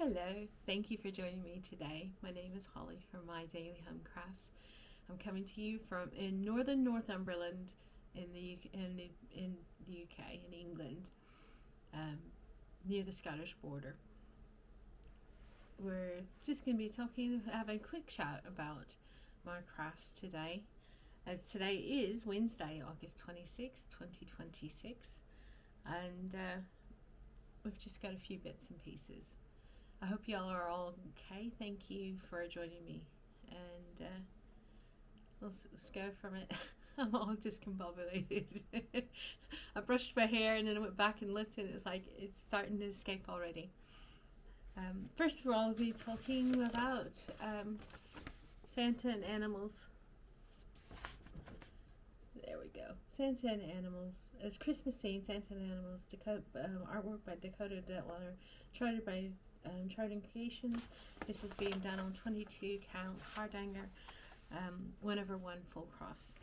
Hello, thank you for joining me today. My name is Holly from My Daily Home Crafts. I'm coming to you from in northern Northumberland in the UK, in England, near the Scottish border. We're just going to be having a quick chat about my crafts today, as today is Wednesday, August 26th, 2026, and we've just got a few bits and pieces. I hope y'all are all okay. Thank you for joining me, and let's go from it. I'm all discombobulated. I brushed my hair and then I went back and looked, and it's like it's starting to escape already. First of all, I'll be talking about Santa and animals. There we go. Santa and animals. It's Christmas scene, Santa and animals. Artwork by Dakota Detweiler, charted by Charting Creations. This is being done on 22 count hardanger, 1/1 full cross.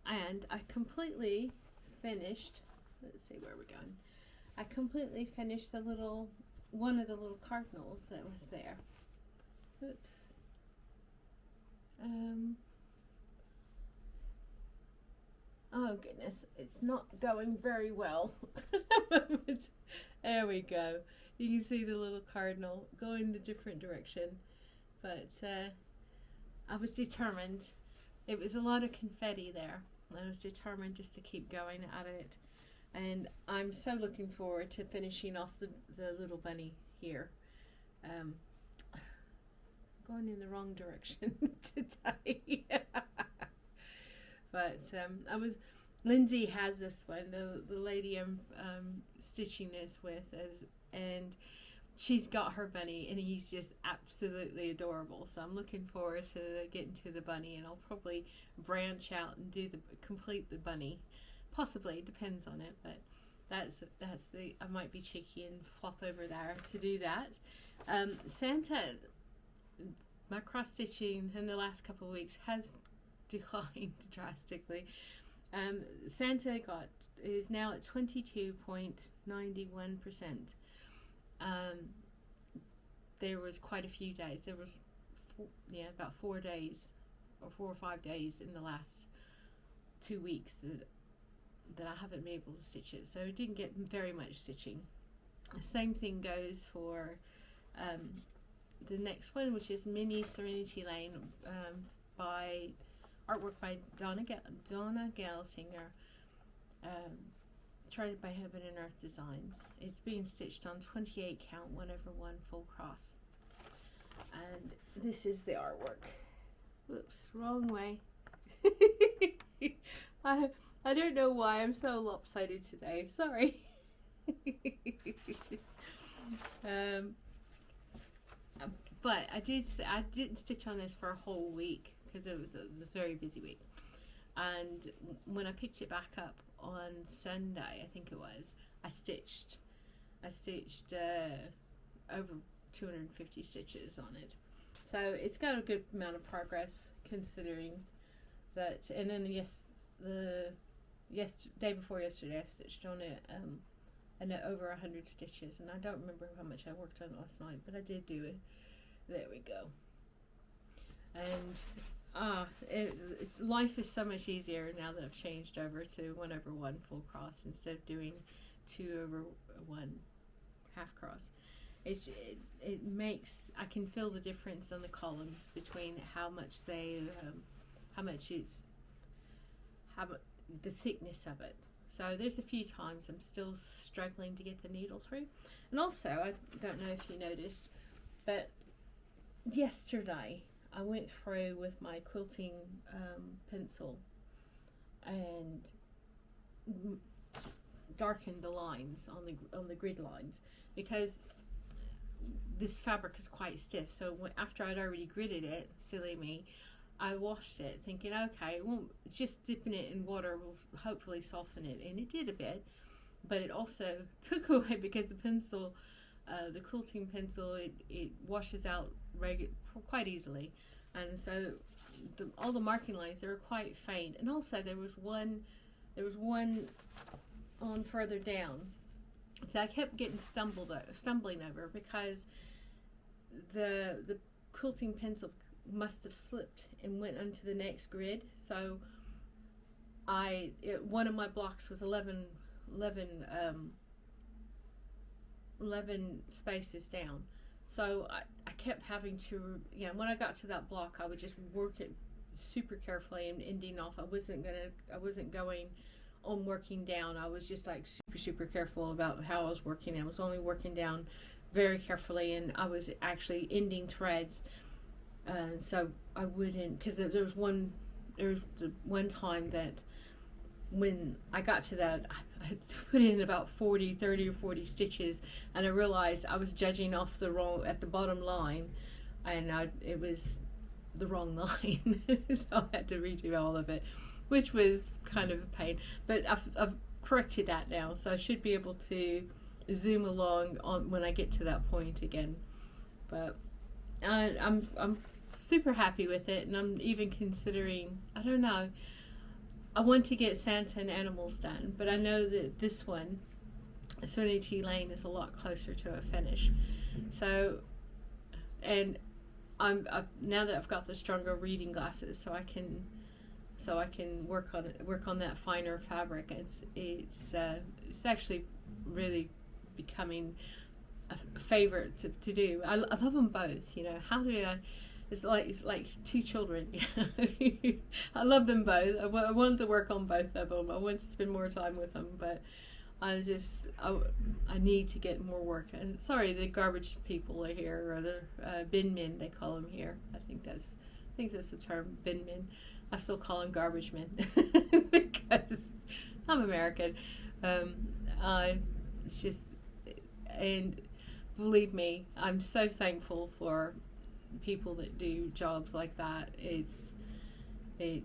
And I completely finished, let's see where we're going. I completely finished one of the little cardinals that was there. Oops. Oh goodness, it's not going very well at the moment. There we go. You can see the little cardinal going the different direction, but I was determined. It was a lot of confetti there, and I was determined just to keep going at it. And I'm so looking forward to finishing off the little bunny here. Going in the wrong direction today. But Lindsay has this one, the lady I'm stitching this with, and she's got her bunny, and he's just absolutely adorable. So I'm looking forward to getting to the bunny, and I'll probably branch out and complete the bunny. Possibly, depends on it, but I might be cheeky and flop over there to do that. Santa, my cross stitching in the last couple of weeks has declined drastically. Santa is now at 22.91%. There was quite a few days. There was about 4 days or 4 or 5 days in the last 2 weeks that I haven't been able to stitch it. So it didn't get very much stitching. The same thing goes for the next one, which is Mini Serenity Lane by artwork by Dona Gelsinger, charted by Heaven and Earth Designs. It's being stitched on 28 count 1/1 full cross, and this is the artwork. Whoops, wrong way. I don't know why I'm so lopsided today. Sorry. But I didn't stitch on this for a whole week because it was a very busy week. And when I picked it back up on Sunday, I think it was, I stitched over 250 stitches on it. So it's got a good amount of progress considering that. And then the day before yesterday, I stitched on it and over 100 stitches, and I don't remember how much I worked on it last night, but I did do it. There we go. And life is so much easier now that I've changed over to 1/1 full cross instead of doing 2/1 half cross. It makes, I can feel the difference on the columns between how much the thickness of it. So there's a few times I'm still struggling to get the needle through. And also, I don't know if you noticed, but yesterday I went through with my quilting pencil and darkened the lines on the grid lines, because this fabric is quite stiff. So after I'd already gridded it, silly me, I washed it thinking, okay, just dipping it in water will hopefully soften it, and it did a bit, but it also took away, because the pencil, the quilting pencil, it washes out quite easily, and so all the marking lines, they were quite faint. And also there was one on further down that I kept getting stumbling over, because the quilting pencil must have slipped and went onto the next grid. So one of my blocks was 11 spaces down. So I kept having to, when I got to that block, I would just work it super carefully and ending off. I wasn't going on working down. I was just like super careful about how I was working. I was only working down very carefully, and I was actually ending threads. So I wouldn't, because there was one time that when I got to that, I put in about 30 or 40 stitches, and I realized I was judging off at the bottom line, and it was the wrong line. So I had to redo all of it, which was kind of a pain, but I've corrected that now, so I should be able to zoom along on when I get to that point again. But I'm super happy with it, and I'm even considering, I don't know, I want to get Santa and animals done, but I know that this one, Serenity Lane, is a lot closer to a finish. So, and I'm now that I've got the stronger reading glasses, so I can work on that finer fabric. It's actually really becoming a favorite to do. I love them both. How do I? It's like two children. I love them both. I wanted to work on both of them. I wanted to spend more time with them, but I need to get more work. And sorry, the garbage people are here, or the bin men, they call them here. I think that's the term, bin men. I still call them garbage men because I'm American. It's just, and believe me, I'm so thankful for people that do jobs like that. It's an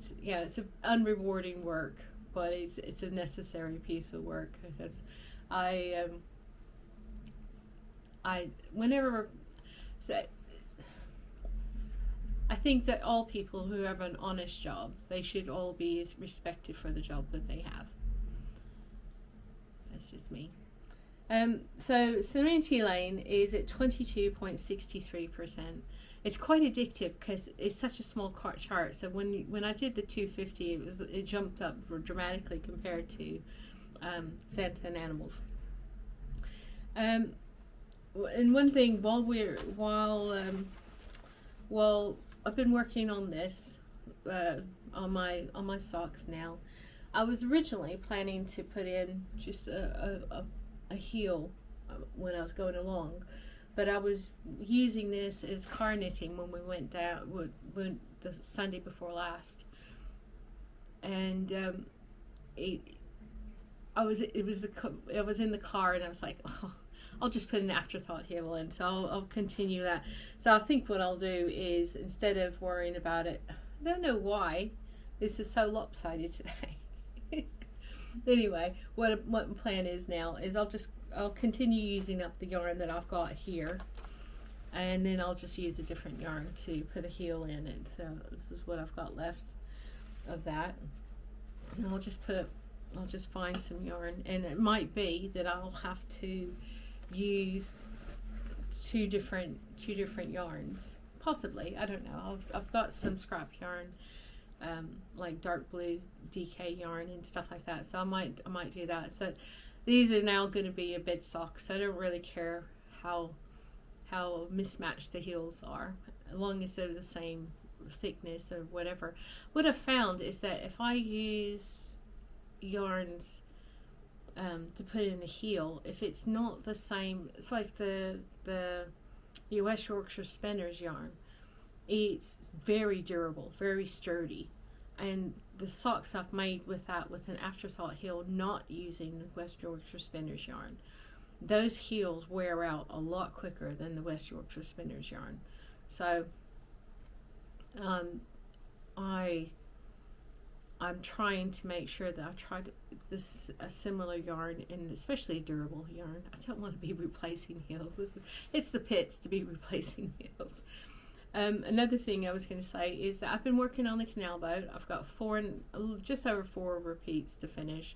unrewarding work, but it's a necessary piece of work. I think that all people who have an honest job, they should all be respected for the job that they have. That's just me. So Serenity Lane is at 22.63%. It's quite addictive because it's such a small chart. So when I did the 250, it jumped up dramatically compared to Santa and Animals. And one thing, while I've been working on this on my socks now, I was originally planning to put in just a heel when I was going along, but I was using this as car knitting when we went down the Sunday before last, and I was in the car, and I was like, oh, I'll just put an afterthought heel in, so I'll continue that. So I think what I'll do is, instead of worrying about it, I don't know why this is so lopsided today. Anyway, what my plan is now is I'll continue using up the yarn that I've got here, and then I'll just use a different yarn to put a heel in it. So this is what I've got left of that, and I'll just find some yarn, and it might be that I'll have to use two different yarns, possibly. I don't know. I've got some scrap yarn, like dark blue DK yarn and stuff like that, so I might do that. So these are now going to be a bed sock, so I don't really care how mismatched the heels are, as long as they're the same thickness or whatever. What I've found is that if I use yarns to put in a heel, if it's not the same, it's like the West Yorkshire Spinners yarn, it's very durable, very sturdy, and the socks I've made with an afterthought heel, not using the West Yorkshire Spinners yarn, those heels wear out a lot quicker than the West Yorkshire Spinners yarn. So I'm trying to make sure that I try a similar yarn, and especially a durable yarn. I don't want to be replacing heels. It's the pits to be replacing heels. Another thing I was going to say is that I've been working on the canal boat. I've got just over 4 repeats to finish.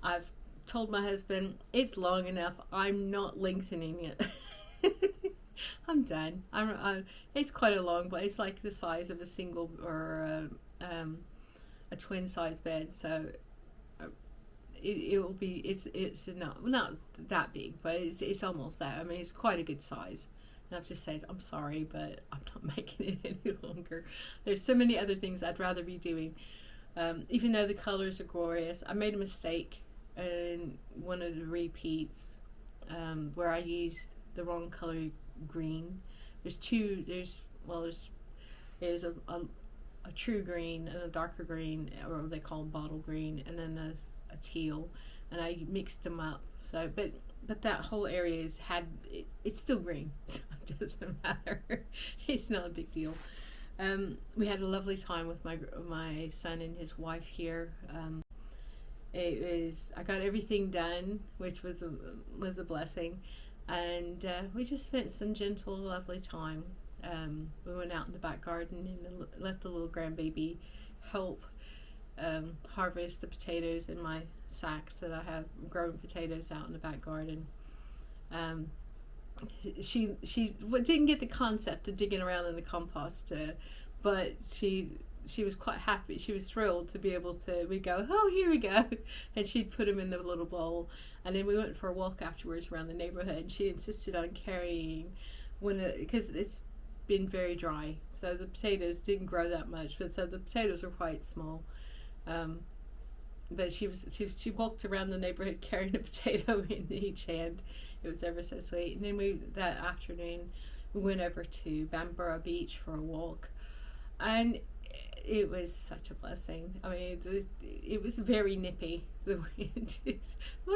I've told my husband, it's long enough, I'm not lengthening it. I'm done. It's quite a long, but it's like the size of a single or a twin size bed, so it will be, it's not that big, but it's almost that. I mean, it's quite a good size. And I've just said, I'm sorry, but I'm not making it any longer. There's so many other things I'd rather be doing. Even though the colors are glorious, I made a mistake in one of the repeats where I used the wrong color green. There's a true green and a darker green, or they call them bottle green, and then a teal, and I mixed them up. So, but that whole area it's still green, so it doesn't matter. It's not a big deal. We had a lovely time with my son and his wife here. I got everything done, which was a blessing, and we just spent some gentle, lovely time. We went out in the back garden and let the little grandbaby help harvest the potatoes in my sacks that I have growing potatoes out in the back garden. She didn't get the concept of digging around in the compost, but she was quite happy. She was thrilled to be able to. We'd go, oh, here we go, and she'd put them in the little bowl, and then we went for a walk afterwards around the neighborhood. And she insisted on carrying because it's been very dry, so the potatoes didn't grow that much, but so the potatoes were quite small. But she walked around the neighborhood carrying a potato in each hand. It was ever so sweet. And then that afternoon we went over to Bamborough Beach for a walk, and it was such a blessing. I mean, it was very nippy. The wind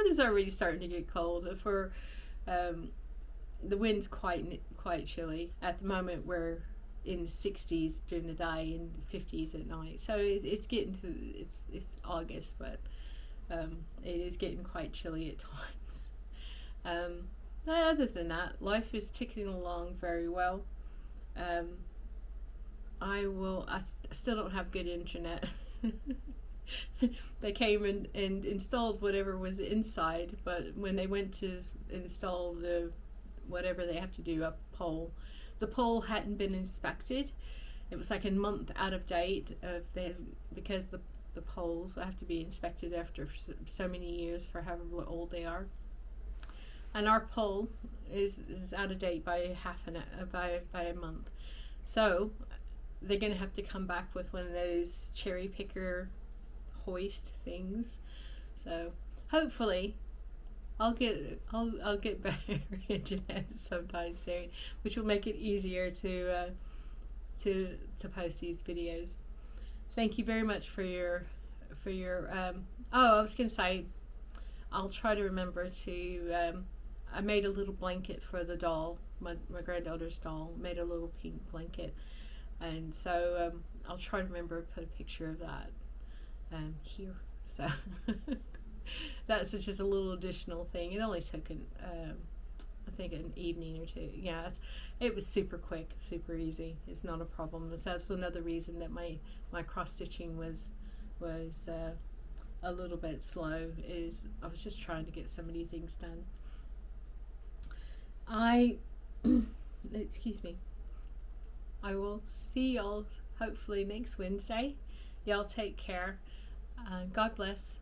is already starting to get cold. The wind's quite chilly at the moment. We're in the 60s during the day and 50s at night, so it's getting to it's August, but it is getting quite chilly at times. Other than that, life is ticking along very well. I still don't have good internet. They came and installed whatever was inside, but when they went to install whatever they have to do, a pole, the pole hadn't been inspected. It was like a month out of date because the poles have to be inspected after so many years for however old they are. And our pole is out of date by by a month. So they're going to have to come back with one of those cherry picker hoist things. So hopefully I'll get better internet sometime soon, which will make it easier to post these videos. Thank you very much for your I was going to say, I'll try to remember to I made a little blanket for the doll, my granddaughter's doll, made a little pink blanket, and so I'll try to remember to put a picture of that here. So that's just a little additional thing. It only took I think an evening or two. Yeah, it was super quick, super easy. It's not a problem. That's another reason that my cross stitching was a little bit slow, is I was just trying to get so many things done. Excuse me. I will see y'all hopefully next Wednesday. Y'all take care. God bless.